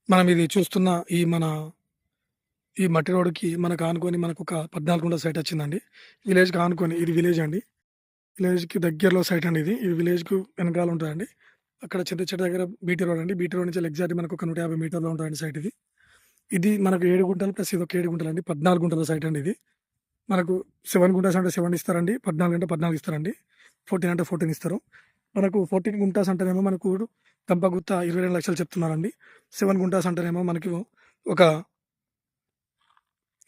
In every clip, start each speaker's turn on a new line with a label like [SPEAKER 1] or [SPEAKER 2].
[SPEAKER 1] మనం ఇది చూస్తున్న ఈ మట్టి రోడ్‌కి మనకు ఆనుకొని మనకొక 14 గుంటల సైట్ వచ్చిందండి. విలేజ్‌కి ఆనుకొని ఇది విలేజ్ అండి. విలేజ్‌కి దగ్గరలో సైట్ అండి ఇది. ఇది విలేజ్‌కు వెనకాల ఉంటదండి. అక్కడ చింత చెట్టు దగ్గర బీటీ రోడ్ అండి. బీటీ రోడ్ నుంచి ఎగ్జాక్ట్‌గా మనకు ఒక 150 మీటర్‌లో ఉంటదండి సైట్ ఇది. ఇది మనకు 7 గుంటలు ప్లస్ ఇదొక 7 గుంటలండి. 14 గుంటల సైట్ అండి ఇది. మనకు 7 గుంటాస్ అంటే 7 ఇస్తారండి. 14 అంటే 14 ఇస్తారండి. 14 అంటే 14 ఇస్తారు. మనకు 14 గుంటాస్ అంటేనేమో మనకు గంపగుత్త 22,00,000 చెప్తున్నారండి. 7 గుంటాస్ అంటేనేమో మనకు ఒక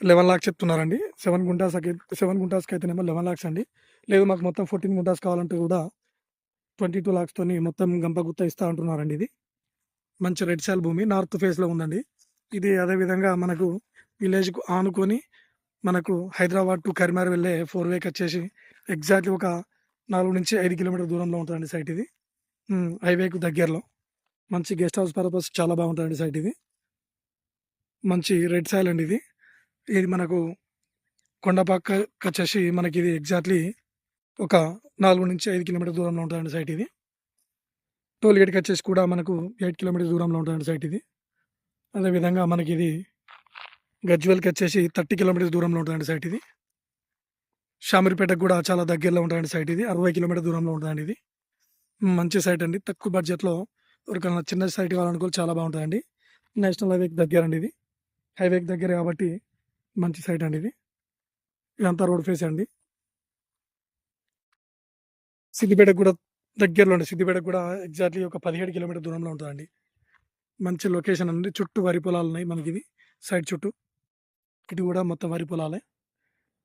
[SPEAKER 1] 11,00,000 చెప్తున్నారండి. 7 గుంటాస్‌కైతేనేమో 11,00,000 అండి. లేదు మాకు మొత్తం 14 గుంటాస్ కావాలంటే కూడా 22,00,000 తోని మొత్తం గంపగుత్త ఇస్తా అంటున్నారండి ఇది. మంచి రెడ్ సాయిల్ భూమి నార్త్ ఫేస్‌లో ఉందండి. ఇది అదే విధంగా మనకు విలేజ్‌కు ఆనుకొని మనకు హైదరాబాద్ టు కరీంనగర్ వెళ్ళే 4 వేకొచ్చేసి ఎగ్జాక్ట్‌లీ ఒక 4-5 కిలోమీటర్ల దూరంలో ఉంటదండి సైట్ ఇది. హైవేకు దగ్గరలో. మంచి గెస్ట్ హౌస్ పర్పస్ చాలా బాగుంటదండి సైట్ ఇది. మంచి రెడ్ సాయిల్ అండి ఇది. ఇది మనకు కొండ పక్కకొచ్చేసి మనకిది ఎగ్జాక్ట్‌లీ ఒక 4-5 కిలోమీటర్ల దూరంలో ఉంటదండి సైట్ ఇది. టోల్ గేట్‌కొచ్చేసి కూడా మనకు 8 కిలోమీటర్స్ దూరంలో ఉంటదండి సైట్ ఇది. అదే విధంగా మనకిది గజ్వేల్‌కొచ్చేసి 30 కిలోమీటర్స్ దూరంలో ఉంటదండి సైట్ ఇది. షామీర్పేటకు గూడా చాలా దగ్గరలో ఉంటదండి సైట్ ఇది. 60 కిలోమీటర్ల దూరంలో ఉంటదండి ఇది. మంచి సైట్ అండి. తక్కువ బడ్జెట్‌లో ఎవరికైనా చిన్న సైట్ కావాలనుకో చాలా బాగుంటదండి. నేషనల్ హైవేకి దగ్గరండి ఇది. హైవేకి దగ్గర కాబట్టి మంచి సైట్ అండి ఇది. ఇదంతా రోడ్ ఫేసే అండి. సిద్దిపేటకు గూడా దగ్గరలో అండి. సిద్దిపేటకు గూడా ఎగ్జాక్ట్‌లీ ఒక 17 కిలోమీటర్ల దూరంలో ఉంటదండి. మంచి లొకేషన్ అండి. చుట్టూ వరి పొలాలున్నాయి మనకిది సైట్ చుట్టూ. ఇటు గూడా మొత్తం వరి పొలాలే.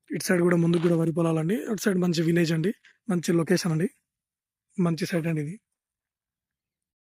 [SPEAKER 1] ఇటు సైడ్ గూడా ముందుకు గూడా వరి పొలాలండి. అటు సైడ్ మంచి విలేజ్ అండి. మంచి లొకేషన్ అండి. మంచి సైట్ అండి ఇది.